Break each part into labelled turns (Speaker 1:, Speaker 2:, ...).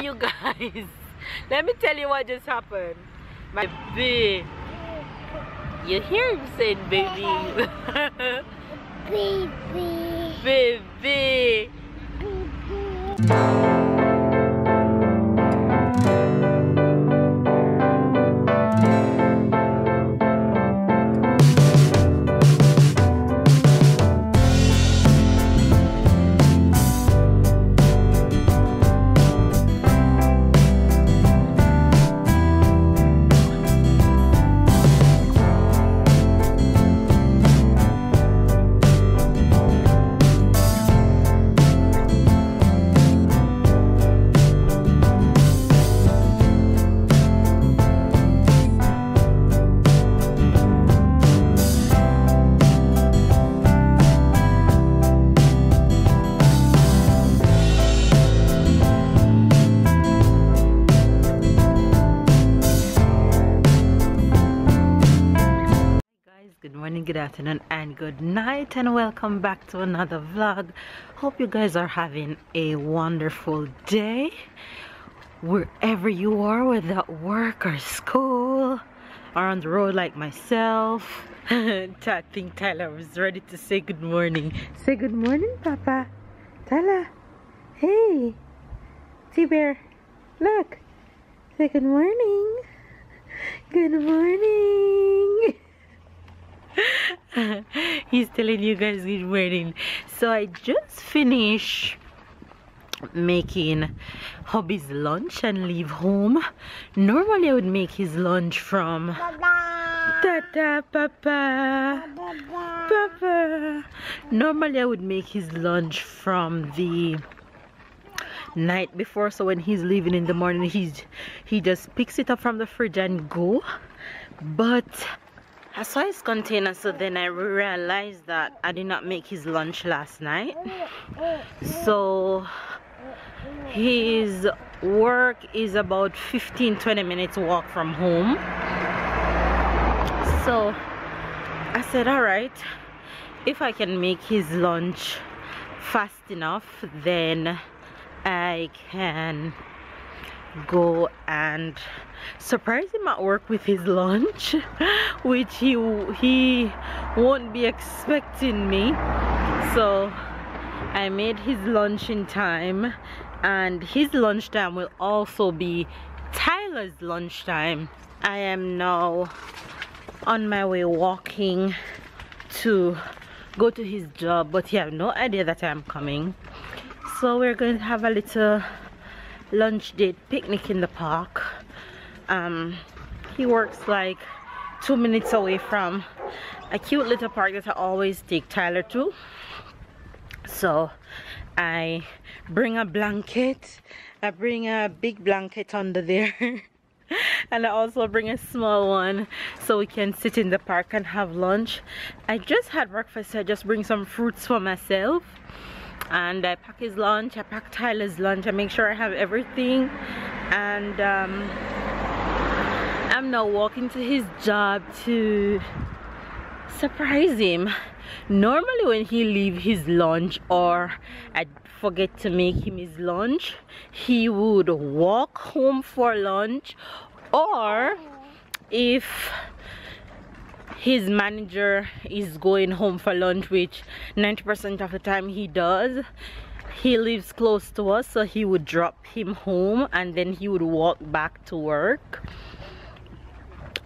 Speaker 1: you guys. Let me tell you what just happened. My baby. You hear him saying baby. Baby. Baby. Good morning, good afternoon, and good night, and welcome back to another vlog. Hope you guys are having a wonderful day wherever you are, whether at work or school or on the road like myself. I think Tyler was ready to say good morning. Say good morning, Papa. Tyler, hey, T-Bear, look. Say good morning. Good morning. He's telling you guys good morning. So I just finished making hubby's lunch and leave home. Normally I would make his lunch from Tata, Papa, Papa. Normally I would make his lunch from the night before, so when he's leaving in the morning he just picks it up from the fridge and go. But I saw his container, so then I realized that I did not make his lunch last night. So his work is about 15-20 minutes walk from home. So I said, alright, if I can make his lunch fast enough, then I can go and surprise him at work with his lunch, which he won't be expecting me. So I made his lunch in time, and his lunchtime will also be Tyler's lunchtime. I am now on my way walking to go to his job, but he has no idea that I'm coming. So we're going to have a little lunch date picnic in the park. He works like 2 minutes away from a cute little park that I always take Tyler to. So I bring a blanket, I bring a big blanket under there and I also bring a small one so we can sit in the park and have lunch. I just had breakfast, so I just bring some fruits for myself. And I pack his lunch, I pack Tyler's lunch, I make sure I have everything. And I'm now walking to his job to surprise him. Normally when he leaves his lunch or I forget to make him his lunch, he would walk home for lunch, or if his manager is going home for lunch, which 90% of the time he does, he lives close to us, so he would drop him home and then he would walk back to work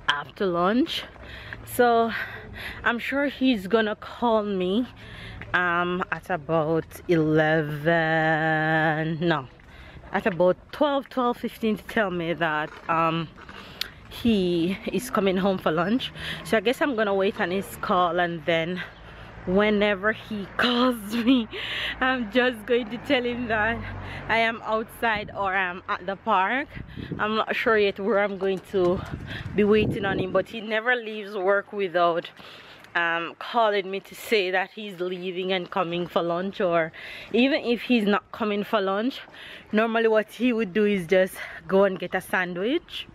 Speaker 1: after lunch. So I'm sure he's gonna call me at about 12:15 to tell me that he is coming home for lunch. So I guess I'm gonna wait on his call, and then whenever he calls me, I'm just going to tell him that I am outside or I'm at the park. I'm not sure yet where I'm going to be waiting on him, but he never leaves work without calling me to say that he's leaving and coming for lunch. Or even if he's not coming for lunch, normally what he would do is just go and get a sandwich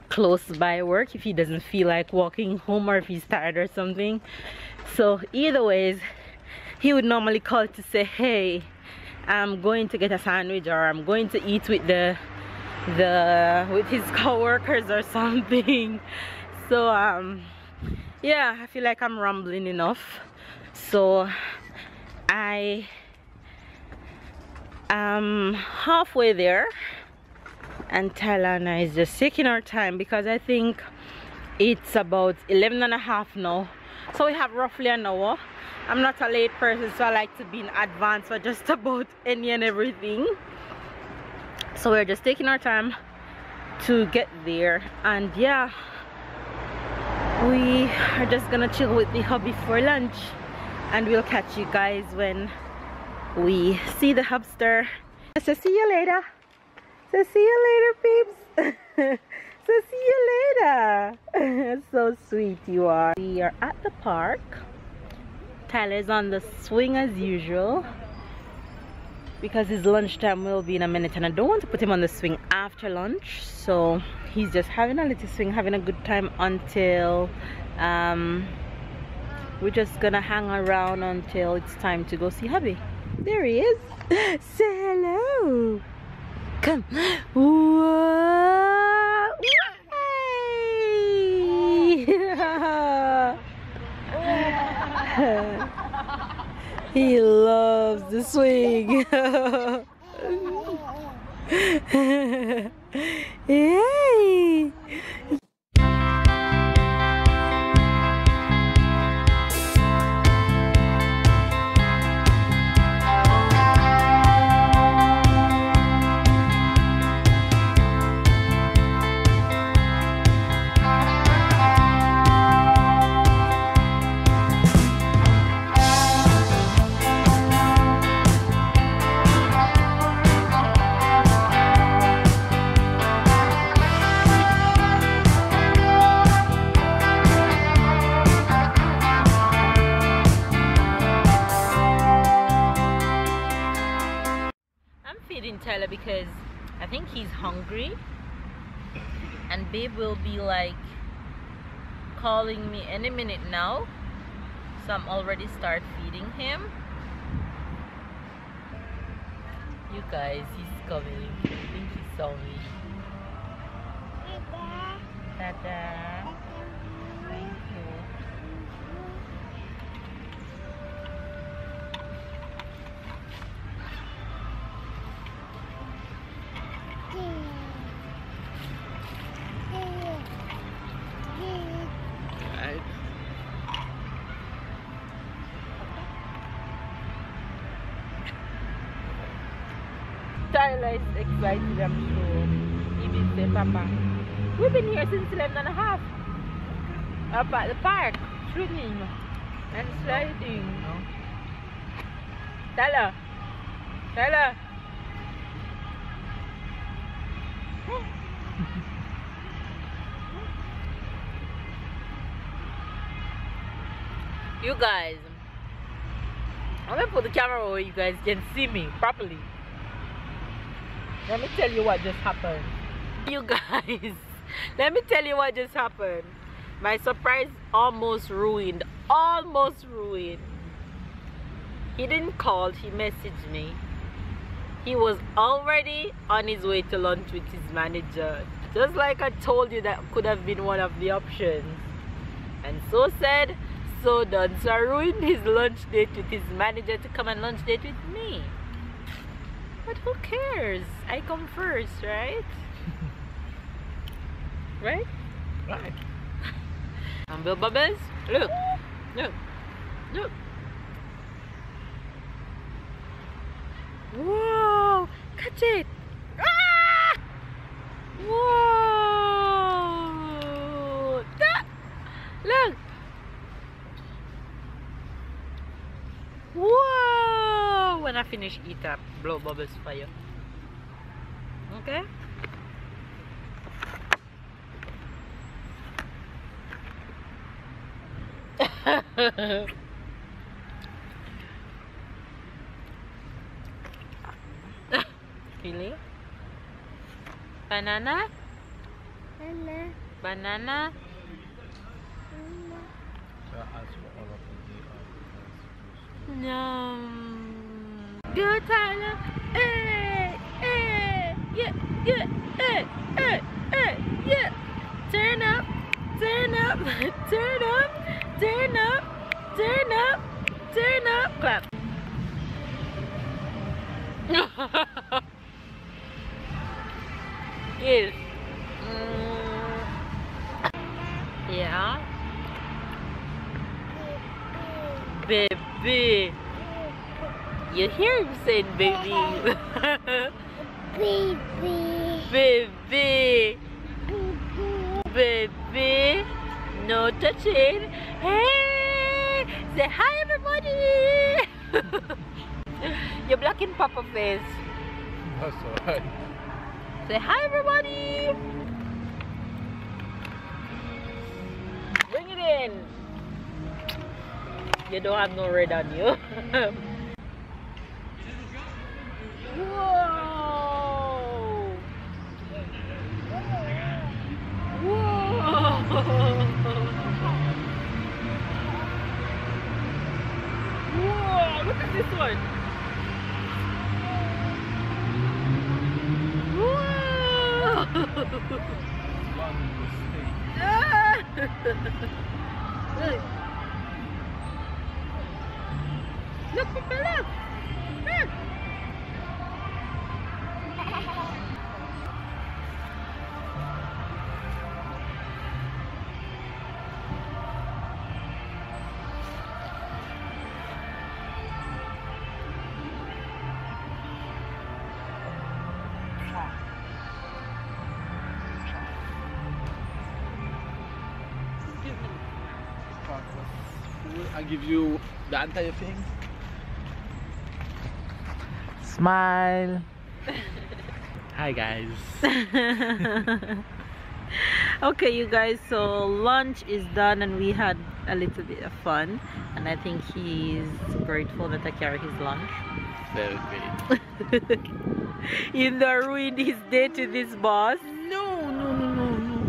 Speaker 1: close by work if he doesn't feel like walking home or if he's tired or something. So either ways, he would normally call to say, hey, I'm going to get a sandwich, or I'm going to eat with with his co-workers or something. So yeah, I feel like I'm rambling enough, so I am halfway there, and Talana is just taking our time because I think it's about 11:30 now, so we have roughly an hour. I'm not a late person, so I like to be in advance for just about any and everything. So we're just taking our time to get there, and yeah, we are just gonna chill with the hubby for lunch, and we'll catch you guys when we see the hubster. So see you later. So see you later, peeps. So see you later. So sweet you are. We are at the park. Tyler's on the swing as usual because his lunchtime will be in a minute, and I don't want to put him on the swing after lunch, so he's just having a little swing, having a good time until we're just gonna hang around until it's time to go see hubby. There he is. Say hello. Come. Whoa. Hey. He loves the swing. Yay! Tyler because I think he's hungry, and babe will be like calling me any minute now, so I'm already start feeding him. You guys, he's coming. I think he saw me. Dada. Thank you. Tyler is excited, I'm sure. He will say, Papa, we've been here since 11:30. Up at the park, swimming and sliding. No. Tyler, Tyler. You guys, I'm gonna put the camera where you guys can see me properly. Let me tell you what just happened. You guys, let me tell you what just happened. My surprise almost ruined. Almost ruined. He didn't call, he messaged me. He was already on his way to lunch with his manager. Just like I told you, that could have been one of the options. And so said, so done. So I ruined his lunch date with his manager to come and lunch date with me. But who cares? I come first, right? Right? Right. And Bill Bubbles, look, look, look. Whoa! Catch it! Ah! Whoa! Look! Whoa! When I finish eat up, blow bubbles for you. Okay? Really? Banana? Banana. Banana? Yum. Go Tyler. Hey, hey, yeah, yeah, hey, hey, hey, yeah. Turn up, turn up, turn up, turn up, turn up, turn up. Clap. Yes. Yeah. Baby. You hear him saying baby. Baby. Baby. Baby. No touching. Hey. Say hi everybody. You're blocking Papa face.
Speaker 2: That's alright.
Speaker 1: Say hi everybody. Bring it in. You don't have no red on you. Whoa. Whoa. Whoa. Look at this one. Look, Papa, look. Look.
Speaker 2: I give you the entire thing. Smile. Hi guys.
Speaker 1: Okay, you guys, so lunch is done and we had a little bit of fun, and I think he's grateful that I carry his lunch.
Speaker 2: Very great.
Speaker 1: You know, ruined his day to this boss.
Speaker 2: No.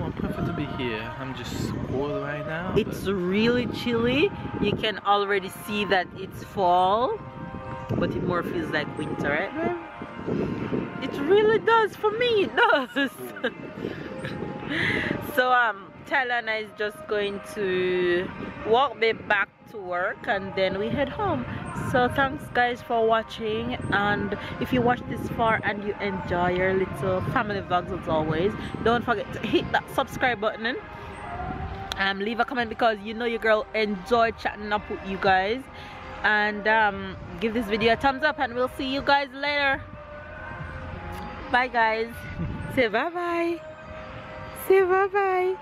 Speaker 2: I prefer to be here. I'm just cold right now.
Speaker 1: It's really chilly. You can already see that it's fall, but it more feels like winter, right, babe? It really does for me. It does. So Tyler and I is just going to walk back to work and then we head home. So thanks guys for watching, and if you watch this far and you enjoy your little family vlogs as always, don't forget to hit that subscribe button and leave a comment, because you know your girl enjoyed chatting up with you guys, and give this video a thumbs up, and we'll see you guys later. Bye guys. Say bye bye. Say bye bye.